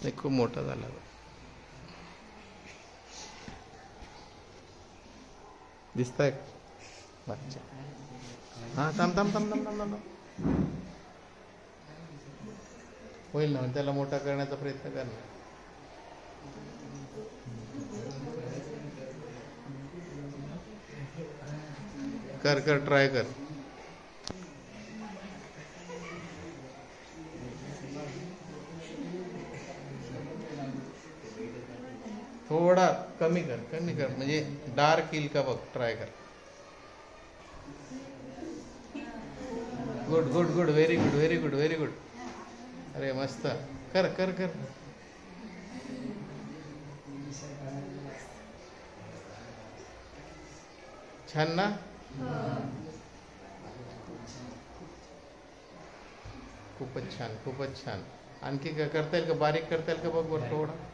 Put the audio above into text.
नाही, खूप मोठा झाला. दिसतंय का? अच्छा. हां, थांब थांब थांब थांब थांब थांब. होईल ना, त्याला मोठा करण्याचा प्रयत्न कर ना. कर कर, ट्राय कर. थोडा कमी कर, कमी कर, म्हणजे डार्क येईल का बघ, ट्राय कर. Good good good, very good very good very good. अरे मस्त. कर कर कर. छान ना. खूपच छान, खूपच छान. आणखी काय करता येईल का? बारीक करता येईल का बघ बरं थोडं.